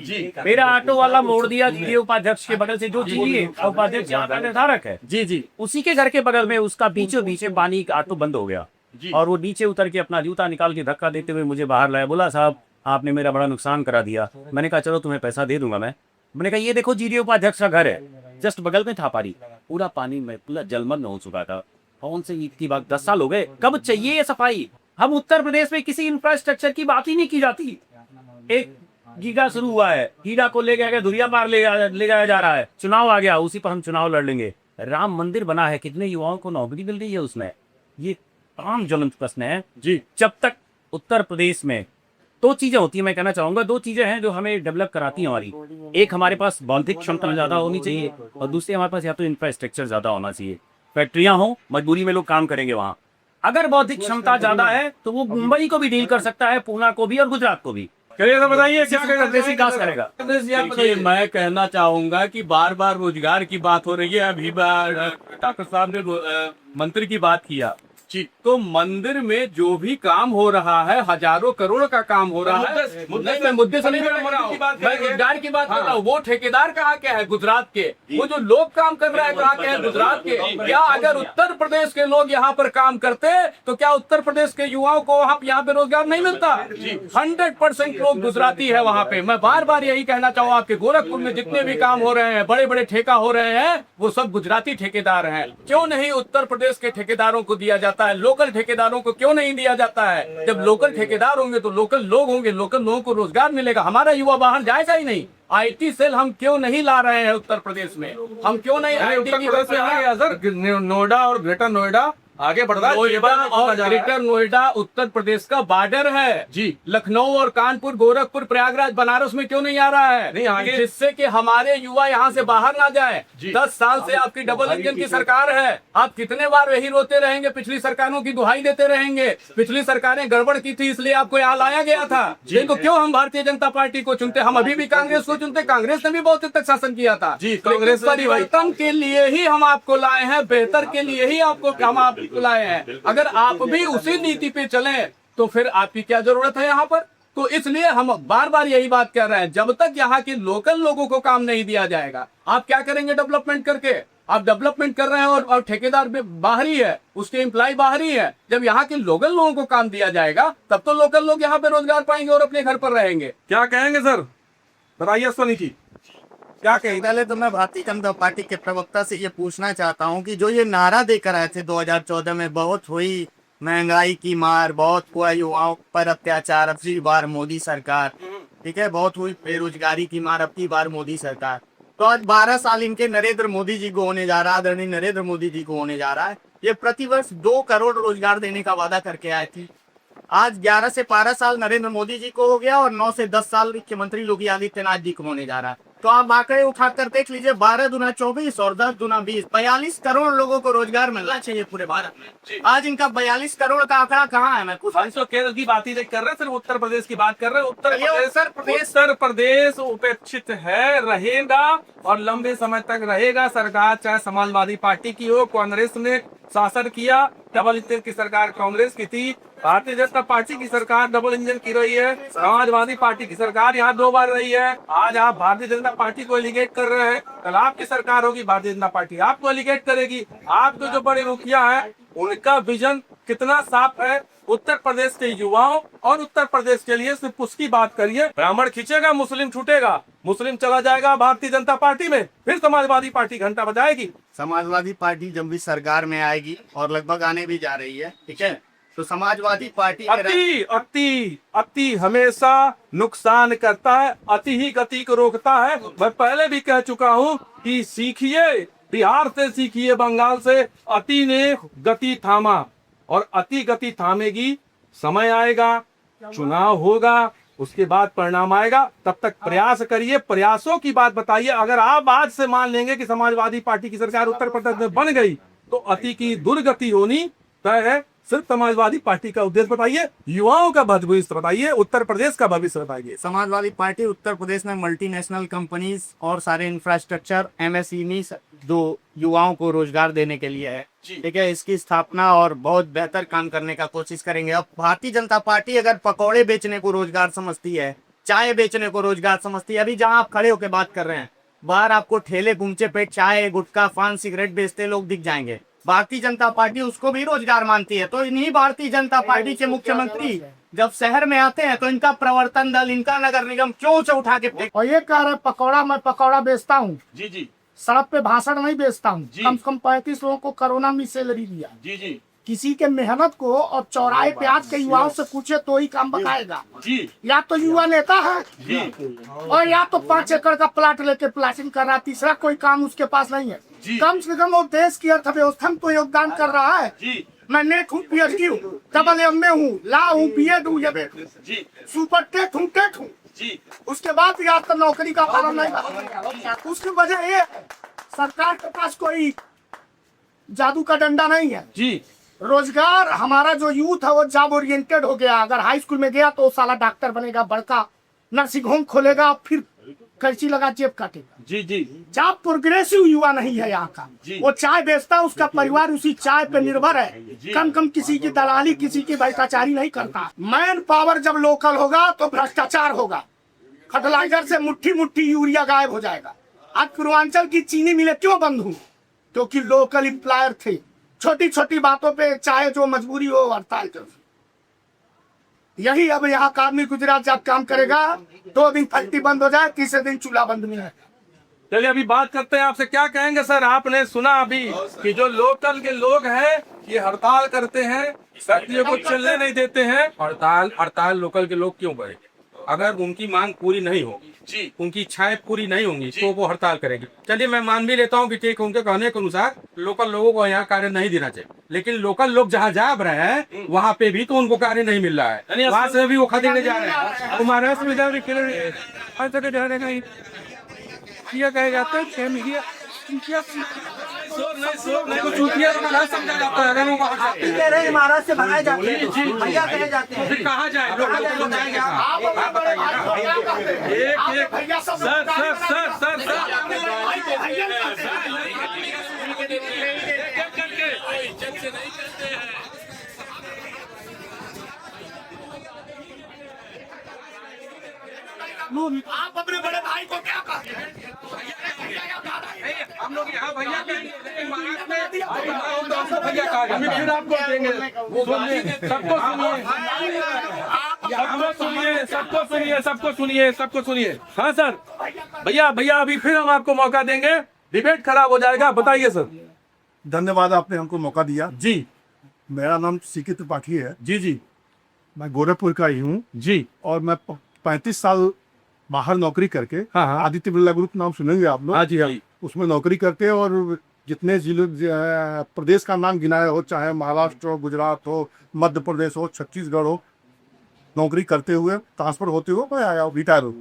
मेरा ऑटो वाला मोड़ दिया जीडीओ उपाध्यक्ष के बगल से, जो जीडीओ उपाध्यक्ष यहाँ का निर्धारक है जी जी, उसी के घर के बगल में उसका बीचों बीच पानी का ऑटो बंद हो गया और वो नीचे उतर के अपना जूता निकाल के धक्का देते हुए मुझे बाहर लाया। बोला साहब आपने मेरा बड़ा नुकसान करा दिया। मैंने कहा चलो तुम्हें पैसा दे दूंगा मैंने कहा ये देखो जीडीओ उपाध्यक्ष का घर है, जस्ट बगल में था पानी, पूरा पानी में पूरा जलमग्न हो चुका था। कौन से ईद की बात, 10 साल हो गए, कब चाहिए ये सफाई? हम उत्तर प्रदेश में किसी इंफ्रास्ट्रक्चर की बात ही नहीं की जाती। एक गीगा शुरू हुआ है, गीगा को ले गया धुरिया पार ले जाया जा रहा है, चुनाव आ गया, उसी पर हम चुनाव लड़ लेंगे। राम मंदिर बना है, कितने युवाओं को नौकरी मिल रही है उसमें? ये तमाम ज्वलंत प्रश्न है जी। जब तक उत्तर प्रदेश में 2 चीजें होती है, मैं कहना चाहूंगा 2 चीजें हैं जो हमें डेवलप कराती हैं हमारी। एक हमारे पास बौद्धिक क्षमता ज्यादा होनी चाहिए और दूसरी हमारे पास या तो इंफ्रास्ट्रक्चर ज्यादा होना चाहिए। फैक्ट्रियां हो, मजबूरी में लोग काम करेंगे वहां। अगर बौद्धिक क्षमता ज्यादा है तो वो मुंबई को भी डील कर सकता है, पूना को भी और गुजरात को भी। तो बताइए क्या करेगा, देसी विकास करेगा। देखिए मैं कहना चाहूंगा कि बार बार रोजगार की बात हो रही है। अभी डॉक्टर साहब ने मंत्री की बात किया जी, तो मंदिर में जो भी काम हो रहा है, हजारों करोड़ का काम हो रहा है। नहीं, मैं मुद्दे से नहीं बोल रहा हूँ, मैं रोजगार की बात कर रहा हूँ। वो ठेकेदार कहाँ के है? गुजरात के। वो जो लोग काम कर रहे हैं कहाँ के हैं? गुजरात के। क्या अगर उत्तर प्रदेश के लोग यहाँ पर काम करते तो क्या उत्तर प्रदेश के युवाओं को यहाँ पे रोजगार नहीं मिलता? 100% लोग गुजराती है वहाँ पे। मैं बार बार यही कहना चाहूँ, आपके गोरखपुर में जितने भी काम हो रहे हैं, बड़े बड़े ठेका हो रहे हैं, वो सब गुजराती ठेकेदार हैं। क्यों नहीं उत्तर प्रदेश के ठेकेदारों को दिया जाता है? लोकल ठेकेदारों को क्यों नहीं दिया जाता है? जब लोकल ठेकेदार होंगे तो लोकल लोग होंगे, लोकल लोगों को रोजगार मिलेगा। हमारा युवा बाहर जाएगा ही नहीं। आईटी सेल हम क्यों नहीं ला रहे हैं उत्तर प्रदेश में? हम क्यों नहीं उत्तर प्रदेश में आ गया सर, नोएडा और ग्रेटर नोएडा आगे बढ़ रहा है। नोएडा और ग्रेटर नोएडा उत्तर प्रदेश का बॉर्डर है जी। लखनऊ और कानपुर, गोरखपुर, प्रयागराज, बनारस में क्यों नहीं आ रहा है? नहीं आगे, जिससे कि हमारे युवा यहाँ से बाहर ना जाए। 10 साल से आपकी डबल इंजन की सरकार है। आप कितने बार यही रोते रहेंगे, पिछली सरकारों की दुहाई देते रहेंगे? पिछली सरकारें गड़बड़ की थी इसलिए आपको यहाँ लाया गया था। तो क्यों हम भारतीय जनता पार्टी को चुनते? हम अभी भी कांग्रेस को चुनते। कांग्रेस ने भी बहुत तक शासन किया था जी। कांग्रेस परिवर्तन के लिए ही हम आपको लाए हैं, बेहतर के लिए ही हम आपको लाए हैं। अगर आप भी उसी नीति पे चलें तो फिर आपकी क्या जरूरत है यहाँ पर? तो इसलिए हम बार बार यही बात कर रहे हैं, जब तक यहाँ के लोकल लोगों को काम नहीं दिया जाएगा, आप क्या करेंगे डेवलपमेंट करके? आप डेवलपमेंट कर रहे हैं और ठेकेदार बाहरी है, उसके एम्प्लॉय बाहरी है। जब यहाँ के लोकल लोगों को काम दिया जाएगा तब तो लोकल लोग यहाँ पे रोजगार पाएंगे और अपने घर पर रहेंगे। क्या कहेंगे सर, बताइए सोनी जी क्या कहेंगे? पहले तो मैं भारतीय जनता पार्टी के प्रवक्ता से ये पूछना चाहता हूँ कि जो ये नारा देकर आए थे 2014 में, बहुत हुई महंगाई की मार, बहुत हुआ युवाओं पर अत्याचार, अब की बार मोदी सरकार, ठीक है, बहुत हुई बेरोजगारी की मार, अब की बार मोदी सरकार। तो आज 12 साल इनके नरेंद्र मोदी जी को होने जा रहा है, आदरणीय नरेंद्र मोदी जी को होने जा रहा है। ये प्रतिवर्ष 2 करोड़ रोजगार देने का वादा करके आए थे। आज 11 से 12 साल नरेंद्र मोदी जी को हो गया और 9 से 10 साल मुख्यमंत्री योगी आदित्यनाथ जी को होने जा रहा है। तो आप आंकड़े उठाकर देख लीजिए, 12 दूना 24 और 10 दूना 20, 42 करोड़ लोगों को रोजगार मिलना चाहिए पूरे भारत में। आज इनका 42 करोड़ का आंकड़ा कहाँ है? मैं कुछ केरल की बात ही नहीं कर रहे, सिर्फ उत्तर प्रदेश की बात कर रहे हैं। उत्तर उत्तर प्रदेश उपेक्षित है, रहेगा और लंबे समय तक रहेगा। सरकार चाहे समाजवादी पार्टी की हो, कांग्रेस ने शासन किया, डबल इंजन की सरकार कांग्रेस की थी, भारतीय जनता पार्टी की सरकार डबल इंजन की रही है, समाजवादी पार्टी की सरकार यहाँ 2 बार रही है। आज आप भारतीय जनता पार्टी को एलिगेट कर रहे हैं, कल आपकी सरकार होगी, भारतीय जनता पार्टी आपको एलिगेट करेगी। आपके जो बड़े मुखिया है उनका विजन कितना साफ है उत्तर प्रदेश के युवाओं और उत्तर प्रदेश के लिए, सिर्फ उसकी बात करिए। ब्राह्मण खींचेगा, मुस्लिम छूटेगा, मुस्लिम चला जाएगा भारतीय जनता पार्टी में, फिर समाजवादी पार्टी घंटा बजाएगी। समाजवादी पार्टी जब भी सरकार में आएगी और लगभग आने भी जा रही है, ठीक है, तो समाजवादी पार्टी अति हमेशा नुकसान करता है, अति ही गति को रोकता है। मैं पहले भी कह चुका हूँ कि सीखिए, बिहार से सीखिए, बंगाल से। अति ने गति थामा और अति गति थामेगी, समय आएगा, चुनाव होगा, उसके बाद परिणाम आएगा। तब तक प्रयास करिए, प्रयासों की बात बताइए। अगर आप आज से मान लेंगे कि समाजवादी पार्टी की सरकार उत्तर प्रदेश में बन गई तो अति की दुर्गति होनी तय है। सिर्फ समाजवादी पार्टी का उद्देश्य बताइए, युवाओं का भविष्य बताइए, उत्तर प्रदेश का भविष्य बताइए। समाजवादी पार्टी उत्तर प्रदेश में मल्टीनेशनल कंपनीज और सारे इंफ्रास्ट्रक्चर, एमएसएमई जो युवाओं को रोजगार देने के लिए है, ठीक है, इसकी स्थापना और बहुत बेहतर काम करने का कोशिश करेंगे। अब भारतीय जनता पार्टी अगर पकौड़े बेचने को रोजगार समझती है, चाय बेचने को रोजगार समझती है, अभी जहाँ आप खड़े होकर बात कर रहे हैं, बाहर आपको ठेले घूमचे पेट चाय, गुटखा, पान, सिगरेट बेचते लोग दिख जाएंगे। भारतीय जनता पार्टी उसको भी रोजगार मानती है। तो इन्हीं भारतीय जनता पार्टी के मुख्यमंत्री जब शहर में आते हैं तो इनका प्रवर्तन दल, इनका नगर निगम क्यों से उठा के फेंक। और ये कह रहे पकौड़ा, मैं पकौड़ा बेचता हूँ, जी जी सड़क पे भाषण नहीं बेचता हूँ। जी। कम से कम 35 लोगों को कोरोना में सैलरी दिया। जी जी किसी के मेहनत को और चौराहे पे आज के युवाओं से पूछे तो ही काम बताएगा। जी या तो युवा नेता है जी और या तो 5 एकड़ का प्लाट लेके प्लाटिंग कर रहा है, तीसरा कोई काम उसके पास नहीं है। जी। कम से कम वो देश की अर्थव्यवस्था में तो योगदान कर रहा है। जी मैं नेट हूँ, PhD हूँ, डबल MA हूँ, ला हूँ, BEd हूँ, जी सुपर टेट हूँ, टेट हूँ। जी उसके बाद भी आज तक नौकरी का फॉर्म नहीं भरा। उसकी वजह ये सरकार के पास कोई जादू का डंडा नहीं है। जी रोजगार, हमारा जो यूथ है वो जॉब ओरिएंटेड हो गया। अगर हाई स्कूल में गया तो साला डॉक्टर बनेगा, बड़का नर्सिंग होम खोलेगा, फिर कैंची लगा जेब काटेगा। जी जी जॉब प्रोग्रेसिव युवा नहीं है यहाँ का। वो चाय बेचता है, उसका परिवार उसी चाय पे निर्भर है। कम किसी की दलाली, किसी की भ्रष्टाचारी नहीं करता। मैन पावर जब लोकल होगा तो भ्रष्टाचार होगा। फर्टिलाइजर से मुट्ठी मुट्ठी यूरिया गायब हो जाएगा। आज पूर्वांचल की चीनी मिलें क्यों बंद हुई? क्योंकि लोकल एम्प्लॉयर थे। छोटी छोटी बातों पे चाहे जो मजबूरी हो हड़ताल कर। यही अब यहाँ का आदमी गुजरात जब काम करेगा 2 दिन फैक्ट्री बंद हो जाए, तीसरे दिन चूल्हा बंद नहीं है। चलिए अभी बात करते हैं, आपसे क्या कहेंगे सर? आपने सुना अभी कि जो लोकल के लोग हैं ये हड़ताल करते हैं, फैक्ट्रियों को चलने नहीं देते हैं। हड़ताल लोकल के लोग क्यों करेंगे? अगर उनकी मांग पूरी नहीं होगी, जी, उनकी इच्छाएं पूरी नहीं होंगी तो वो हड़ताल करेंगे। चलिए मैं मान भी लेता हूँ कि ठीक, उनके कहने के अनुसार लोकल लोगों को यहाँ कार्य नहीं देना चाहिए, लेकिन लोकल लोग जहाँ जा रहे हैं वहाँ पे भी तो उनको कार्य नहीं मिल रहा है। वहाँ से भी वो खरीदने जा रहे हैं। हमारे सुविधा भी कहे जाता है कह रहे हैं महाराज से भगाए जाते हैं, भैया कहे जाते हैं। फिर कहाँ जाए लोग तो जाएंगे कहाँ? एक सर आप अपने बड़े भाई को क्या कहते हैं? हम लोग यहाँ भैया कहेंगे, लेकिन महाराष्ट्र में भैया कहा जाता है। फिर आपको देंगे, सबको सुनिए। हाँ सर, भैया अभी फिर हम आपको मौका देंगे, डिबेट खराब हो जाएगा। बताइए सर। धन्यवाद, आपने हमको मौका दिया। जी मेरा नाम सीके त्रिपाठी है। जी जी मैं गोरखपुर का ही हूँ जी। और मैं 35 साल बाहर नौकरी करके, हाँ हाँ आदित्य बिरला ग्रुप नाम सुनेंगे आप लोग, हाँ जी हाँ उसमें नौकरी करके और जितने जिले प्रदेश का नाम गिनाया हो, चाहे महाराष्ट्र हो, गुजरात हो, मध्य प्रदेश हो, छत्तीसगढ़ हो, नौकरी करते हुए ट्रांसफर होते हुए मैं आया, रिटायर हो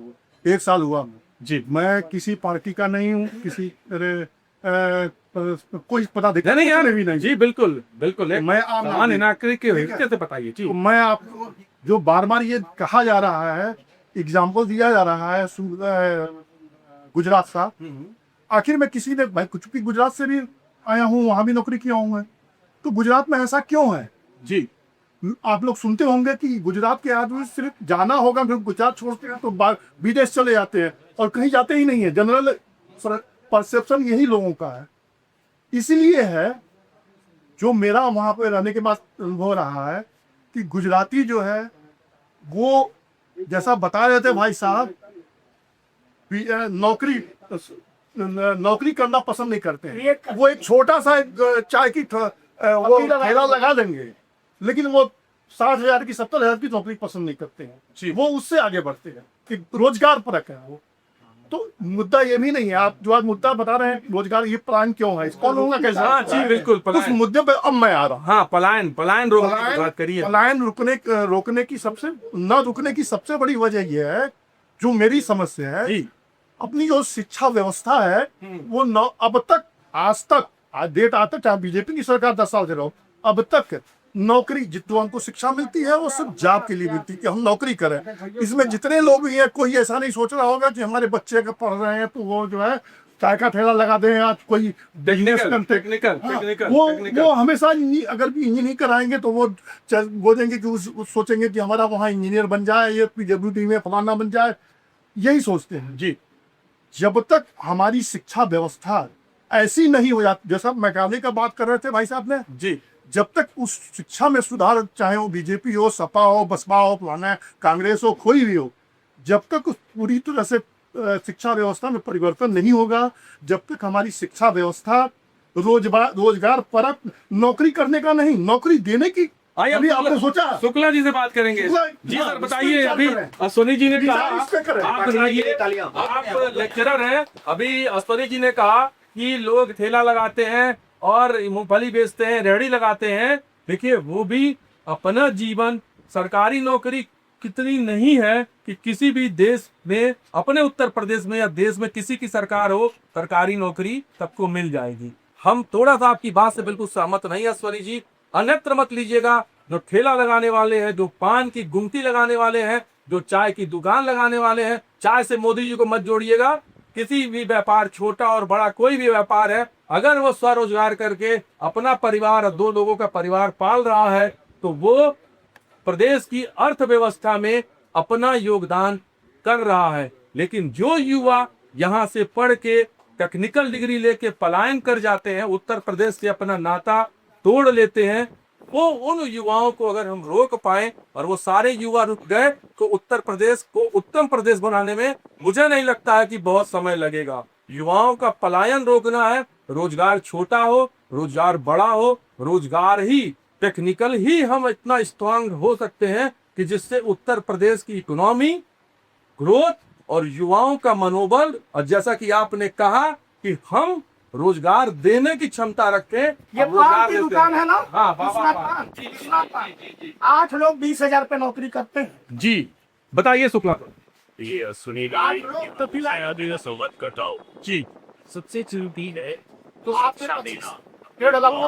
1 साल हुआ। जी, मैं किसी पार्टी का नहीं हूँ, किसी कोई पदाधिकारी नहीं यार, भी नहीं। जी बिल्कुल बिल्कुल, एक मैं आम सामान्य नागरिक। नागरिक के हैसियत से बताइए जी। तो मैं आपको जो बार बार ये कहा जा रहा है, एग्जाम्पल दिया जा रहा है गुजरात सा, आखिर में किसी ने, मैं कुछ भी गुजरात से भी आया हूँ, वहां भी नौकरी किया हूँ मैं, तो गुजरात में ऐसा क्यों है? जी आप लोग सुनते होंगे कि गुजरात के आदमी सिर्फ जाना होगा, फिर गुजरात छोड़ते हैं तो विदेश चले जाते हैं और कहीं जाते ही नहीं है। जनरल परसेप्शन यही लोगों का है। इसलिए है जो मेरा वहां पे रहने के बाद हो रहा है कि गुजराती जो है वो, जैसा बता रहे थे भाई साहब, नौकरी करना पसंद नहीं करते हैं। वो एक छोटा सा चाय की वो ठेला लगा देंगे, लेकिन वो 60,000 की 70,000 की नौकरी पसंद नहीं करते हैं। वो उससे आगे बढ़ते हैं कि रोजगार परक है वो। तो मुद्दा ये भी नहीं है, आप जो आज मुद्दा बता रहे हैं रोजगार, ये पलायन क्यों है, इसको लूंगा कैसे? हाँ जी बिल्कुल, उस पलायन, मुद्दे पे अब मैं आ रहा हूँ। हाँ पलायन रोकने की बात करिए। पलायन रोकने की सबसे बड़ी वजह यह है, जो मेरी समस्या है, जी अपनी जो शिक्षा व्यवस्था है वो अब तक, आज तक, आज डेट आता, चाहे बीजेपी की सरकार 10 साल से रहो, अब तक नौकरी जितने हमको शिक्षा मिलती है वो सिर्फ जॉब के लिए मिलती है कि हम नौकरी करें। इसमें जितने लोग भी हैं, कोई ऐसा नहीं सोच रहा होगा कि हमारे बच्चे का पढ़ रहे हैं तो वो जो है चाय का ठेला लगा दें या कोई बिजनेस करते। वो हमेशा अगर भी इंजीनियरिंग कराएंगे तो वो बोलेंगे कि सोचेंगे कि हमारा वहाँ इंजीनियर बन जाए, ये PWD में फलाना बन जाए, यही सोचते हैं जी। जब तक हमारी शिक्षा व्यवस्था ऐसी नहीं हो जाती, जैसा मेघालय का बात कर रहे थे भाई साहब ने जी, जब तक उस शिक्षा में सुधार, चाहे वो बीजेपी हो, सपा हो, बसपा हो, फलाना कांग्रेस हो, कोई भी हो, जब तक उस पूरी तरह से शिक्षा व्यवस्था में परिवर्तन नहीं होगा, जब तक हमारी शिक्षा व्यवस्था रोजगार परक, नौकरी करने का नहीं, नौकरी देने की, अभी आपने सोचा? शुक्ला जी से बात करेंगे जी। सर बताइए, अभी अश्वनी जी ने कहा, आप बताइए, आप लेक्चरर हैं, अभी अश्वनी जी ने कहा कि लोग ठेला लगाते हैं और मूंगफली बेचते हैं, रेहड़ी लगाते हैं। देखिए वो भी अपना जीवन, सरकारी नौकरी कितनी नहीं है कि किसी भी देश में, अपने उत्तर प्रदेश में या देश में किसी की सरकार हो, सरकारी नौकरी सबको मिल जाएगी। हम थोड़ा सा आपकी बात से बिल्कुल सहमत नहीं अश्वनी जी, अन्यत्र मत लीजिएगा। जो ठेला लगाने वाले हैं, जो पान की गुमटी लगाने वाले हैं, जो चाय की दुकान लगाने वाले हैं, चाय से मोदी जी को मत जोड़िएगा। किसी भी व्यापार, छोटा और बड़ा कोई भी व्यापार है, अगर वो स्वरोजगार करके अपना परिवार और 2 लोगों का परिवार पाल रहा है तो वो प्रदेश की अर्थव्यवस्था में अपना योगदान कर रहा है। लेकिन जो युवा यहाँ से पढ़ के टेक्निकल डिग्री लेके पलायन कर जाते हैं, उत्तर प्रदेश से अपना नाता तोड़ लेते हैं, वो उन युवाओं को अगर हम रोक पाए और वो सारे युवा रुक गए तो उत्तर प्रदेश को उत्तम प्रदेश बनाने में मुझे नहीं लगता है कि बहुत समय लगेगा। युवाओं का पलायन रोकना है, रोजगार छोटा हो, रोजगार बड़ा हो, रोजगार ही, टेक्निकल ही हम इतना स्ट्रांग हो सकते हैं कि जिससे उत्तर प्रदेश की इकोनॉमी ग्रोथ और युवाओं का मनोबल, और जैसा कि आपने कहा कि हम रोजगार देने की क्षमता रखें। ये पान की दुकान है ना, हाँ, पान। 8 लोग 20,000 पे नौकरी करते हैं जी। बताइए शुक्ला ये सुनील संवाद करता हूँ जी। सबसे जरूरी है तो आप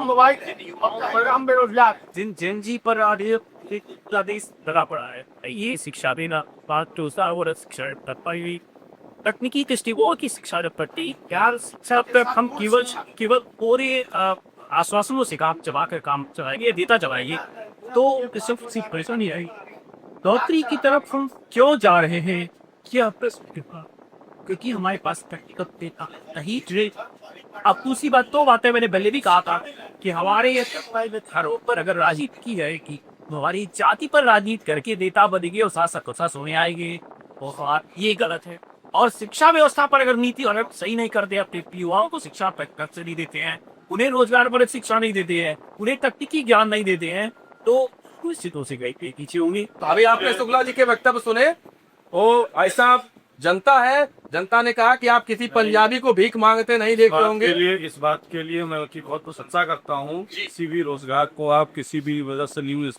मोबाइल हम बेरोजगार जिन जी पर प्रदेश लगा पड़ा है। ये शिक्षा देना बात तो शिक्षा तकनीकी दृष्टिकोण की शिक्षा प्रति यार, शिक्षा पर हम केवल पूरे आश्वासनों से काम चलाकर काम चलाएंगे, देता चलाएंगे तो इससे किसी परेशानी आएगी। नौकरी की तरफ हम क्यों जा रहे हैं, क्या प्रश्न? क्योंकि हमारे पास प्रैक्टिकल डेटा नहीं जुड़े। अब दूसरी बात तो बात है, मैंने पहले भी कहा था कि हमारे घरों पर अगर राजनीति की जाएगी, हमारी जाति पर राजनीति करके नेता बनेगी और साथ सोने आएंगे, और ये गलत है। और शिक्षा व्यवस्था पर अगर नीति अगर सही नहीं करते, अपने युवाओं को शिक्षा पर से नहीं देते हैं, उन्हें रोजगार पर शिक्षा नहीं देते हैं, उन्हें तकनीकी ज्ञान नहीं देते हैं, तो निश्चितों से गई पीछे होंगे। तो अभी आपने शुक्ला जी के वक्तव्य सुने। ओ ऐसा जनता है जनता ने कहा कि आप किसी पंजाबी को भीख मांगते नहीं देखे होंगे। इस बात के लिए मैं उनकी बहुत प्रशंसा करता हूँ। किसी भी रोजगार को आप किसी भी वजह से न्यू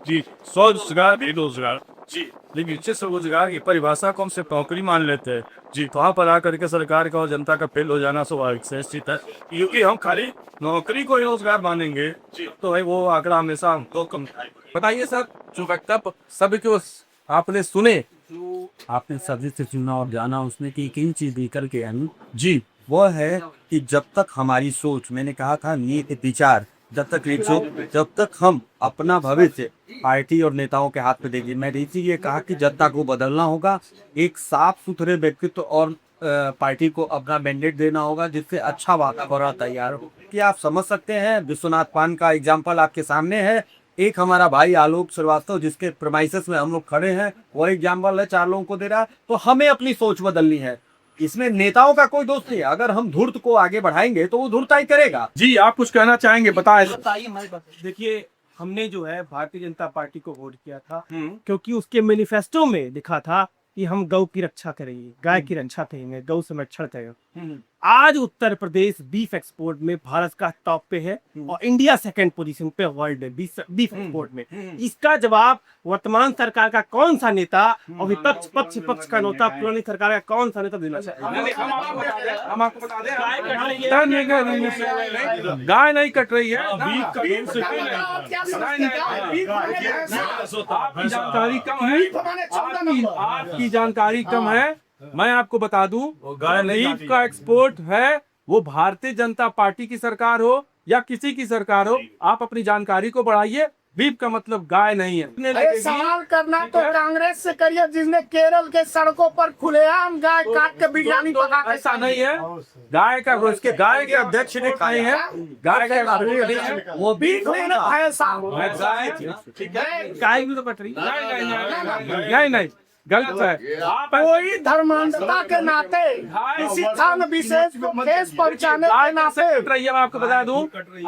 जी स्वरोजगार बेरोजगार जी, लेकिन इच्छित स्वरोजगार की परिभाषा को हम सिर्फ नौकरी मान लेते हैं जी। तो वहाँ पर आकर के सरकार का और जनता का फेल हो जाना स्वाभाविक से निश्चित है, क्योंकि हम खाली नौकरी को ही रोजगार मानेंगे तो भाई वो आंकड़ा हमेशा हमको कम। बताइए सर, जो वक्तव्य सभी को आपने सुने, आपने सभी से सुना और जाना, उसमें कि एक ही चीज निकल के आनी जी, वो है कि जब तक हमारी सोच, मैंने कहा था नीति विचार, जब तक जब तक हम अपना भविष्य पार्टी और नेताओं के हाथ में देंगे। मैं इसीलिए कहा कि जनता को बदलना होगा, एक साफ सुथरे व्यक्तित्व और पार्टी को अपना मैंडेट देना होगा, जिससे अच्छा वातावरण तैयार हो। कि आप समझ सकते हैं, विश्वनाथ पान का एग्जाम्पल आपके सामने है। एक हमारा भाई आलोक श्रीवास्तव जिसके प्रेमाइसेस में हम लोग खड़े हैं, वो एग्जाम्पल है, 4 लोगों को दे रहा है। तो हमें अपनी सोच बदलनी है, इसमें नेताओं का कोई दोष नहीं है। अगर हम धूर्त को आगे बढ़ाएंगे तो वो धूर्ताई करेगा। जी आप कुछ कहना चाहेंगे, बताएं। देखिए, हमने जो है भारतीय जनता पार्टी को वोट किया था क्योंकि उसके मैनिफेस्टो में लिखा था कि हम गौ की रक्षा करेंगे, गाय की रक्षा करेंगे, गौ संरक्षण करेंगे। आज उत्तर प्रदेश बीफ एक्सपोर्ट में भारत का टॉप पे है और इंडिया सेकंड पोजीशन पे वर्ल्ड में बीफ एक्सपोर्ट में। इसका जवाब वर्तमान सरकार का कौन सा नेता और विपक्ष पक्ष का नेता, पुरानी सरकार का कौन सा नेता देना चाहिए? हम आपको बता दें, गाय नहीं कट रही है, आपकी जानकारी कम है, आपकी जानकारी कम है। मैं आपको बता दूं, बीफ का एक्सपोर्ट है, वो भारतीय जनता पार्टी की सरकार हो या किसी की सरकार हो, आप अपनी जानकारी को बढ़ाइए। बीफ का मतलब गाय नहीं है। सवाल करना तो कांग्रेस से करिए, जिसने केरल के सड़कों पर खुलेआम गाय काट के बिरयानी पका। ऐसा नहीं है, गाय का गाय के अध्यक्ष ने खाए हैं, गाय के वो बीफ लेना है साहब। गाय भी तो कट रही है, नहीं गलत है। आप कोई धर्मांधता के नाते किसी धर्म विशेष को ठेस पहुंचाने के नाते, मैं आपको बता दूं,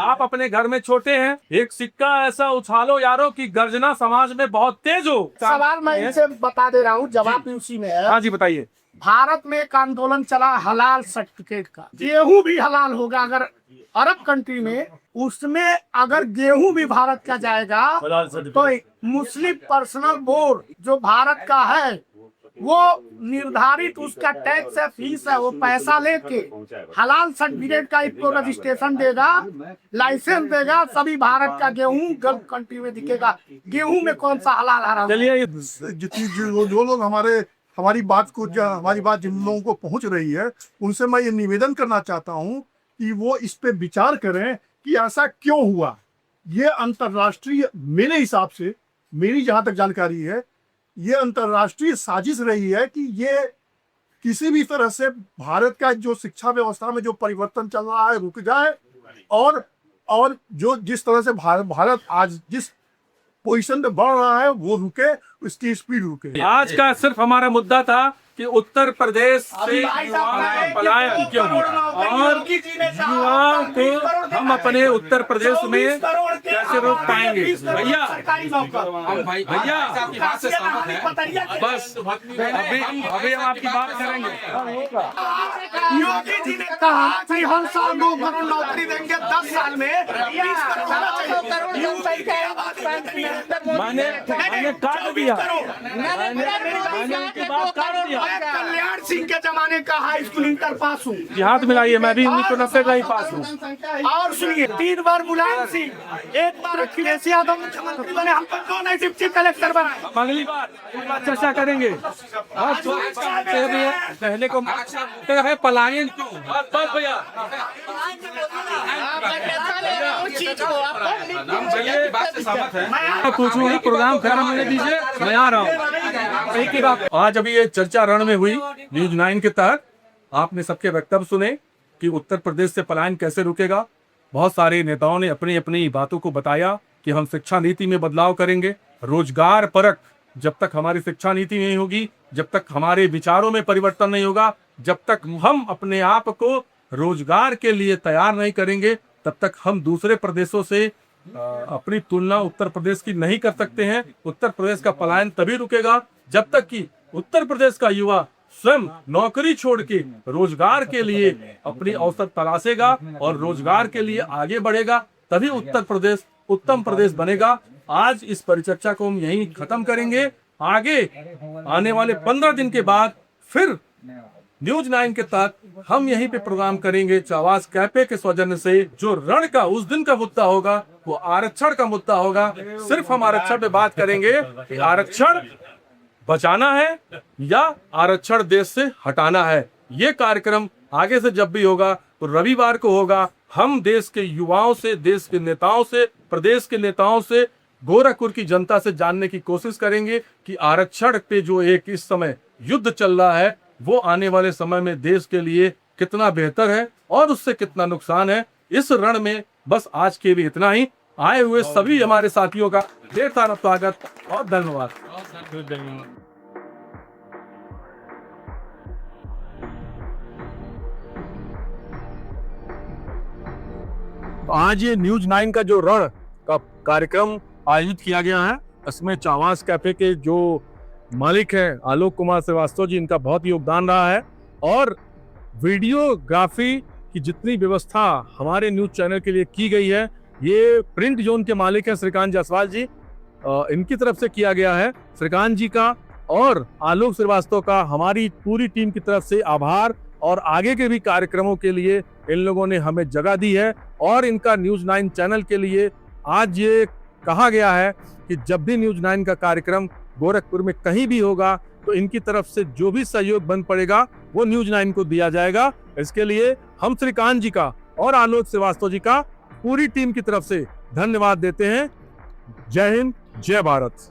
आप अपने घर में छोटे हैं, एक सिक्का ऐसा उछालो यारो की गर्जना समाज में बहुत तेज हो। सवाल मैं इनसे बता दे रहा हूँ, जवाब उसी में है। हाँ जी बताइए। भारत में एक आंदोलन चला हलाल सर्टिफिकेट का, गेहूं भी हलाल होगा अगर अरब कंट्री में, उसमें अगर गेहूं भी भारत का जाएगा तो मुस्लिम पर्सनल बोर्ड जो भारत का है वो निर्धारित उसका टैक्स है, फीस है, वो पैसा लेके हलाल सर्टिफिकेट का इसको रजिस्ट्रेशन देगा, लाइसेंस देगा, सभी भारत का गेहूं गल्फ कंट्री में दिखेगा। गेहूं में कौन सा हलाल हराम? चलिए, जो लोग हमारी बात जिन लोगों को पहुंच रही है, उनसे मैं ये निवेदन करना चाहता हूं कि वो इस पे विचार करें कि ऐसा क्यों हुआ। ये अंतर्राष्ट्रीय, मेरे हिसाब से, मेरी जहां तक जानकारी है, ये अंतर्राष्ट्रीय साजिश रही है कि ये किसी भी तरह से भारत का जो शिक्षा व्यवस्था में जो परिवर्तन चल रहा है रुक जाए, और जो जिस तरह से भारत आज जिस पोजीशन पे बढ़ रहा है वो रुके, उसकी स्पीड रुके। आज का सिर्फ हमारा मुद्दा था कि उत्तर प्रदेश से पलायन क्यों हुआ और युवाओं को हम अपने उत्तर प्रदेश में कैसे रोक पाएंगे। भैया भैया आपकी बात से सहमत है, बस अभी हम आपकी बात करेंगे। योगी जी ने कहा कि हर साल 2 करोड़ नौकरी देंगे, 10 साल में 20 मैंने काट दिया, कल्याण सिंह के जमाने का हाई स्कूल इंटर पास हूँ। हाथ मिलाइए, मैं भी 1990 का ही पास हूँ। और सुनिए, 3 बार मुलायम सिंह, 1 बार अखिलेश यादव मुख्यमंत्री बने, हम तो 2 नहीं चीफ कलेक्टर बने। अगली बार चर्चा करेंगे। पहले को है पलायन क्यों, बस भैया पूछूंगी, प्रोग्राम खत्म होने दीजिए, मैं आ रहा हूँ। आज अभी ये चर्चा रण में हुई न्यूज 9 के तहत, आपने सबके वक्तव्य सुने कि उत्तर प्रदेश से पलायन कैसे रुकेगा। बहुत सारे नेताओं ने अपनी अपनी बातों को बताया कि हम शिक्षा नीति में बदलाव करेंगे, रोजगार परक। जब तक हमारी शिक्षा नीति नहीं होगी, जब तक हमारे विचारों में परिवर्तन नहीं होगा, जब तक हम अपने आप को रोजगार के लिए तैयार नहीं करेंगे, तब तक हम दूसरे प्रदेशों से अपनी तुलना उत्तर प्रदेश की नहीं कर सकते हैं। उत्तर प्रदेश का पलायन तभी रुकेगा जब तक कि उत्तर प्रदेश का युवा स्वयं नौकरी छोड़ के रोजगार के लिए अपनी अवसर तलाशेगा और रोजगार के लिए आगे बढ़ेगा, तभी उत्तर प्रदेश उत्तम प्रदेश बनेगा। आज इस परिचर्चा को हम यहीं खत्म करेंगे। आगे आने वाले 15 दिन के बाद फिर न्यूज 9 के तहत हम यहीं पे प्रोग्राम करेंगे चावास कैफे के सौजन्य से। जो रण का उस दिन का मुद्दा होगा वो आरक्षण का मुद्दा होगा। सिर्फ हम आरक्षण पे बात करेंगे कि आरक्षण बचाना है या आरक्षण देश से हटाना है। ये कार्यक्रम आगे से जब भी होगा तो रविवार को होगा। हम देश के युवाओं से, देश के नेताओं से, प्रदेश के नेताओं से, गोरखपुर की जनता से जानने की कोशिश करेंगे कि आरक्षण पे जो एक इस समय युद्ध चल रहा है वो आने वाले समय में देश के लिए कितना बेहतर है और उससे कितना नुकसान है। इस रण में बस आज के लिए इतना ही। आए हुए सभी हमारे साथियों का ढेर सारा स्वागत और धन्यवाद। आज ये न्यूज 9 का जो रण का कार्यक्रम आयोजित किया गया है, इसमें चावास कैफे के जो मालिक हैं आलोक कुमार श्रीवास्तव जी, इनका बहुत योगदान रहा है। और वीडियोग्राफी की जितनी व्यवस्था हमारे न्यूज चैनल के लिए की गई है, ये प्रिंट जोन के मालिक हैं श्रीकांत जायसवाल जी, इनकी तरफ से किया गया है। श्रीकांत जी का और आलोक श्रीवास्तव का हमारी पूरी टीम की तरफ से आभार। और आगे के भी कार्यक्रमों के लिए इन लोगों ने हमें जगह दी है और इनका न्यूज 9 चैनल के लिए आज ये कहा गया है कि जब भी न्यूज 9 का कार्यक्रम गोरखपुर में कहीं भी होगा तो इनकी तरफ से जो भी सहयोग बन पड़ेगा वो न्यूज 9 को दिया जाएगा। इसके लिए हम श्रीकांत जी का और आलोक श्रीवास्तव जी का पूरी टीम की तरफ से धन्यवाद देते हैं। जय हिंद, जय भारत।